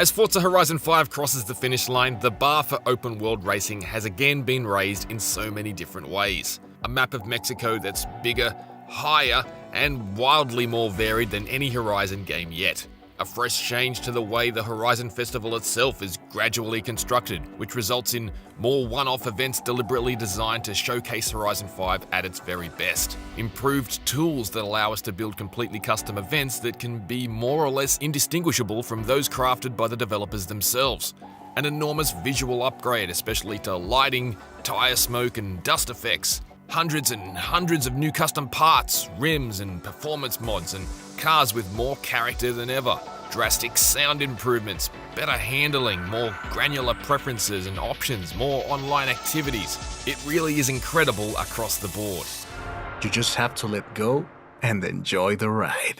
As Forza Horizon 5 crosses the finish line, the bar for open world racing has again been raised in so many different ways. A map of Mexico that's bigger, higher, and wildly more varied than any Horizon game yet. A fresh change to the way the Horizon Festival itself is gradually constructed, which results in more one-off events deliberately designed to showcase Horizon 5 at its very best. Improved tools that allow us to build completely custom events that can be more or less indistinguishable from those crafted by the developers themselves. An enormous visual upgrade, especially to lighting, tire smoke, and dust effects. Hundreds and hundreds of new custom parts, rims, and performance mods, and cars with more character than ever. Drastic sound improvements, better handling, more granular preferences and options, more online activities. It really is incredible across the board. You just have to let go and enjoy the ride.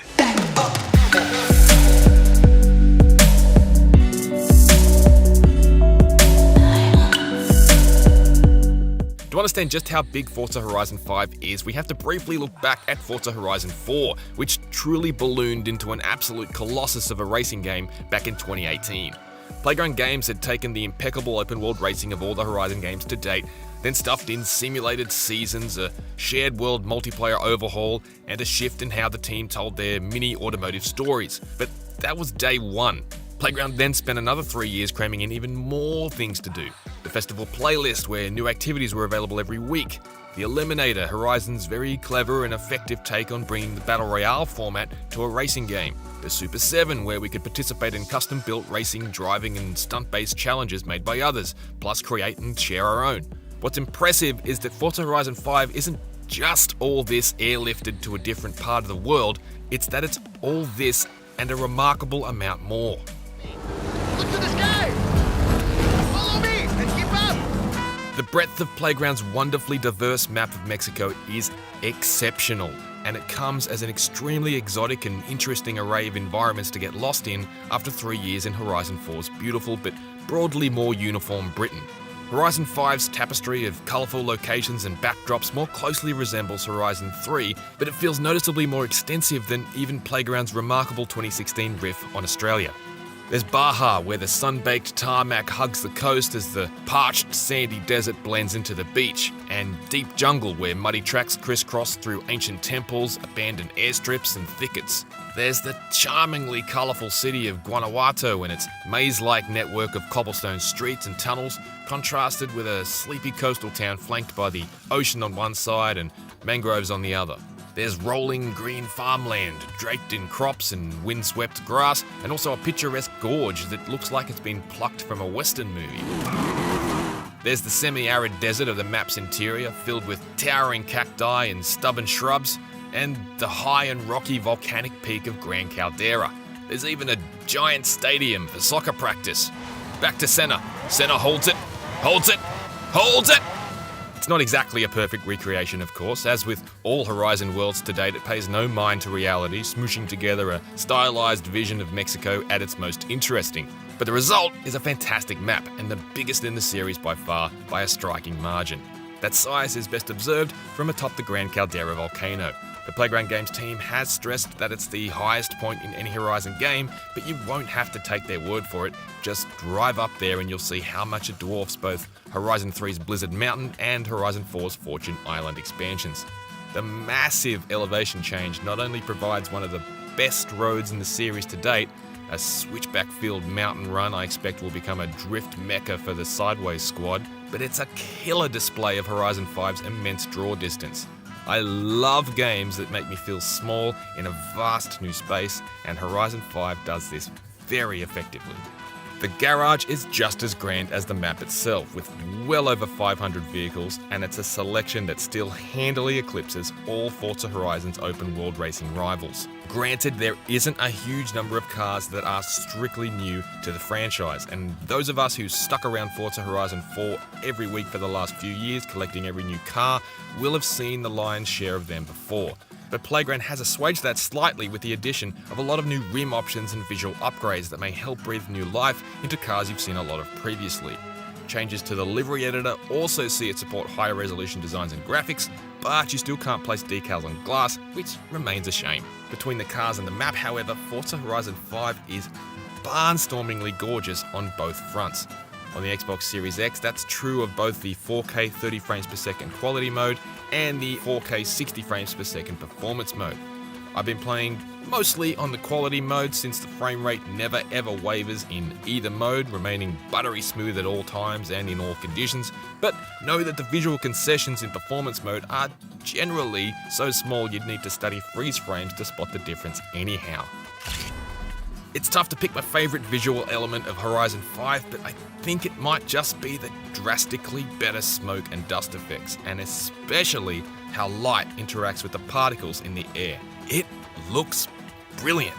To understand just how big Forza Horizon 5 is, we have to briefly look back at Forza Horizon 4, which truly ballooned into an absolute colossus of a racing game back in 2018. Playground Games had taken the impeccable open-world racing of all the Horizon games to date, then stuffed in simulated seasons, a shared world multiplayer overhaul, and a shift in how the team told their mini automotive stories. But that was day one. Playground then spent another 3 years cramming in even more things to do. The festival playlist, where new activities were available every week. The Eliminator, Horizon's very clever and effective take on bringing the Battle Royale format to a racing game. The Super 7, where we could participate in custom-built racing, driving, and stunt-based challenges made by others, plus create and share our own. What's impressive is that Forza Horizon 5 isn't just all this airlifted to a different part of the world, it's that it's all this and a remarkable amount more. Look to the sky! Follow me and keep up! The breadth of Playground's wonderfully diverse map of Mexico is exceptional, and it comes as an extremely exotic and interesting array of environments to get lost in after 3 years in Horizon 4's beautiful but broadly more uniform Britain. Horizon 5's tapestry of colourful locations and backdrops more closely resembles Horizon 3, but it feels noticeably more extensive than even Playground's remarkable 2016 riff on Australia. There's Baja, where the sun-baked tarmac hugs the coast as the parched, sandy desert blends into the beach, and Deep Jungle, where muddy tracks crisscross through ancient temples, abandoned airstrips, and thickets. There's the charmingly colourful city of Guanajuato and its maze-like network of cobblestone streets and tunnels, contrasted with a sleepy coastal town flanked by the ocean on one side and mangroves on the other. There's rolling green farmland, draped in crops and windswept grass, and also a picturesque gorge that looks like it's been plucked from a Western movie. There's the semi-arid desert of the map's interior, filled with towering cacti and stubborn shrubs, and the high and rocky volcanic peak of Gran Caldera. There's even a giant stadium for soccer practice. Back to Senna. Senna holds it, holds it, holds it! It's not exactly a perfect recreation, of course. As with all Horizon worlds to date, it pays no mind to reality, smooshing together a stylized vision of Mexico at its most interesting. But the result is a fantastic map, and the biggest in the series by far, by a striking margin. That size is best observed from atop the Gran Caldera volcano. The Playground Games team has stressed that it's the highest point in any Horizon game, but you won't have to take their word for it. Just drive up there and you'll see how much it dwarfs both Horizon 3's Blizzard Mountain and Horizon 4's Fortune Island expansions. The massive elevation change not only provides one of the best roads in the series to date, a switchback-filled mountain run I expect will become a drift mecca for the Sideways squad, but it's a killer display of Horizon 5's immense draw distance. I love games that make me feel small in a vast new space, and Horizon 5 does this very effectively. The garage is just as grand as the map itself, with well over 500 vehicles, and it's a selection that still handily eclipses all Forza Horizon's open-world racing rivals. Granted, there isn't a huge number of cars that are strictly new to the franchise, and those of us who stuck around Forza Horizon 4 every week for the last few years collecting every new car will have seen the lion's share of them before. But Playground has assuaged that slightly with the addition of a lot of new rim options and visual upgrades that may help breathe new life into cars you've seen a lot of previously. Changes to the livery editor also see it support higher resolution designs and graphics, but you still can't place decals on glass, which remains a shame. Between the cars and the map, however, Forza Horizon 5 is barnstormingly gorgeous on both fronts. On the Xbox Series X, that's true of both the 4K 30 frames per second quality mode and the 4K 60 frames per second performance mode. I've been playing mostly on the quality mode since the frame rate never ever wavers in either mode, remaining buttery smooth at all times and in all conditions, but know that the visual concessions in performance mode are generally so small you'd need to study freeze frames to spot the difference anyhow. It's tough to pick my favourite visual element of Horizon 5, but I think it might just be the drastically better smoke and dust effects, and especially how light interacts with the particles in the air. It looks brilliant.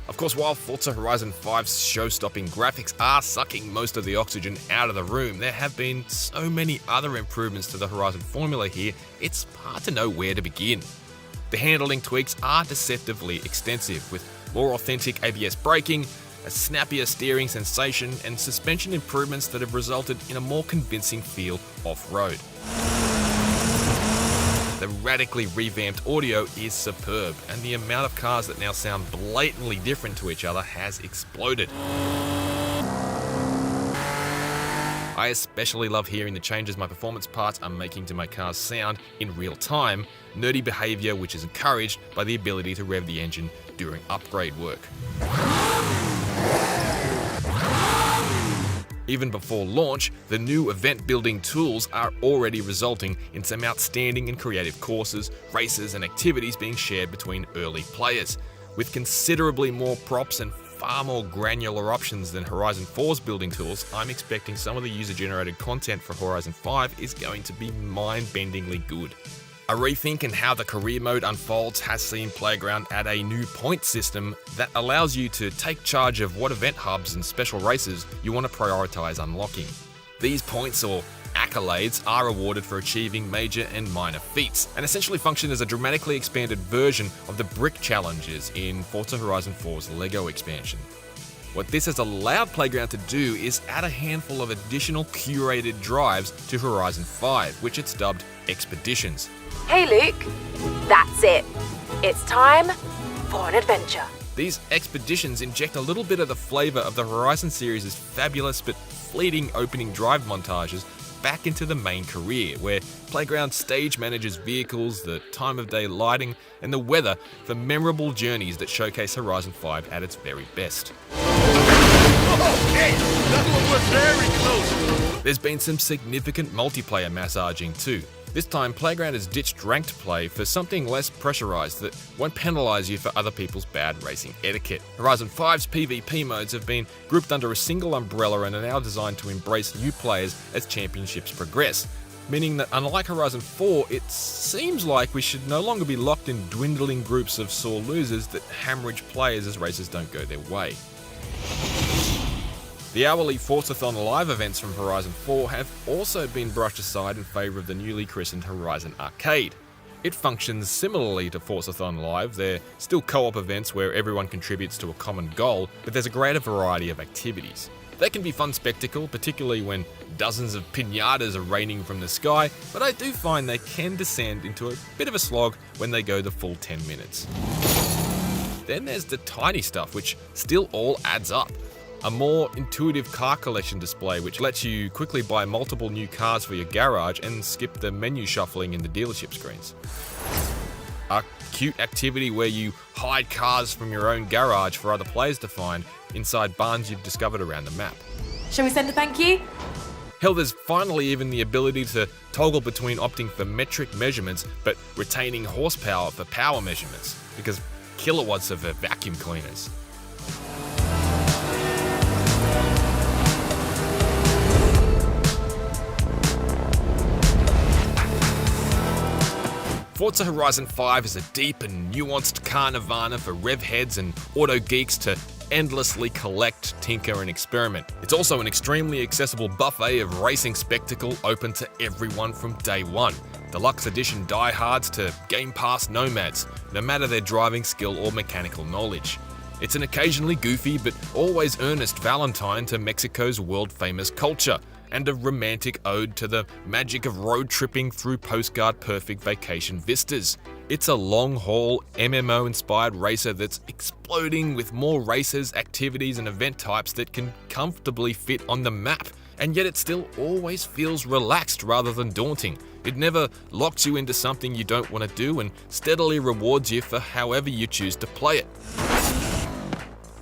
Of course, while Forza Horizon 5's show-stopping graphics are sucking most of the oxygen out of the room, there have been so many other improvements to the Horizon formula here, it's hard to know where to begin. The handling tweaks are deceptively extensive, with more authentic ABS braking, a snappier steering sensation, and suspension improvements that have resulted in a more convincing feel off-road. The radically revamped audio is superb, and the amount of cars that now sound blatantly different to each other has exploded. I especially love hearing the changes my performance parts are making to my car's sound in real time, nerdy behaviour which is encouraged by the ability to rev the engine during upgrade work. Even before launch, the new event-building tools are already resulting in some outstanding and creative courses, races, and activities being shared between early players. With considerably more props and far more granular options than Horizon 4's building tools, I'm expecting some of the user-generated content for Horizon 5 is going to be mind-bendingly good. A rethink in how the career mode unfolds has seen Playground add a new point system that allows you to take charge of what event hubs and special races you want to prioritise unlocking. These points, or accolades, are awarded for achieving major and minor feats, and essentially function as a dramatically expanded version of the brick challenges in Forza Horizon 4's LEGO expansion. What this has allowed Playground to do is add a handful of additional curated drives to Horizon 5, which it's dubbed Expeditions. Hey Luke, that's it. It's time for an adventure. These expeditions inject a little bit of the flavour of the Horizon series' fabulous but fleeting opening drive montages back into the main career, where Playground stage manages vehicles, the time of day lighting, and the weather for memorable journeys that showcase Horizon 5 at its very best. Okay, that one was very close. There's been some significant multiplayer massaging too. This time, Playground has ditched ranked play for something less pressurised that won't penalise you for other people's bad racing etiquette. Horizon 5's PvP modes have been grouped under a single umbrella and are now designed to embrace new players as championships progress, meaning that unlike Horizon 4, it seems like we should no longer be locked in dwindling groups of sore losers that hemorrhage players as races don't go their way. The hourly Forzathon live events from Horizon 4 have also been brushed aside in favour of the newly christened Horizon Arcade. It functions similarly to Forzathon Live. They're still co-op events where everyone contributes to a common goal, but there's a greater variety of activities. They can be fun spectacle, particularly when dozens of piñatas are raining from the sky, but I do find they can descend into a bit of a slog when they go the full 10 minutes. Then there's the tiny stuff, which still all adds up. A more intuitive car collection display which lets you quickly buy multiple new cars for your garage and skip the menu shuffling in the dealership screens. A cute activity where you hide cars from your own garage for other players to find inside barns you've discovered around the map. Shall we send a thank you? Hell, there's finally even the ability to toggle between opting for metric measurements but retaining horsepower for power measurements, because kilowatts are for vacuum cleaners. Forza Horizon 5 is a deep and nuanced car nirvana for rev heads and auto geeks to endlessly collect, tinker and experiment. It's also an extremely accessible buffet of racing spectacle open to everyone from day one. Deluxe edition diehards to Game Pass nomads, no matter their driving skill or mechanical knowledge. It's an occasionally goofy but always earnest Valentine to Mexico's world-famous culture, and a romantic ode to the magic of road tripping through postcard-perfect vacation vistas. It's a long-haul, MMO-inspired racer that's exploding with more races, activities, and event types that can comfortably fit on the map, and yet it still always feels relaxed rather than daunting. It never locks you into something you don't want to do and steadily rewards you for however you choose to play it.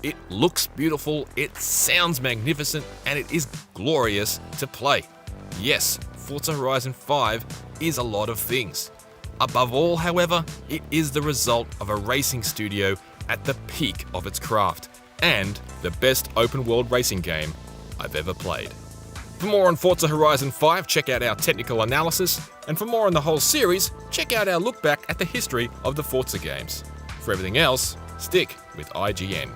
It looks beautiful, it sounds magnificent, and it is glorious to play. Yes, Forza Horizon 5 is a lot of things. Above all, however, it is the result of a racing studio at the peak of its craft, and the best open-world racing game I've ever played. For more on Forza Horizon 5, check out our technical analysis, and for more on the whole series, check out our look back at the history of the Forza games. For everything else, stick with IGN.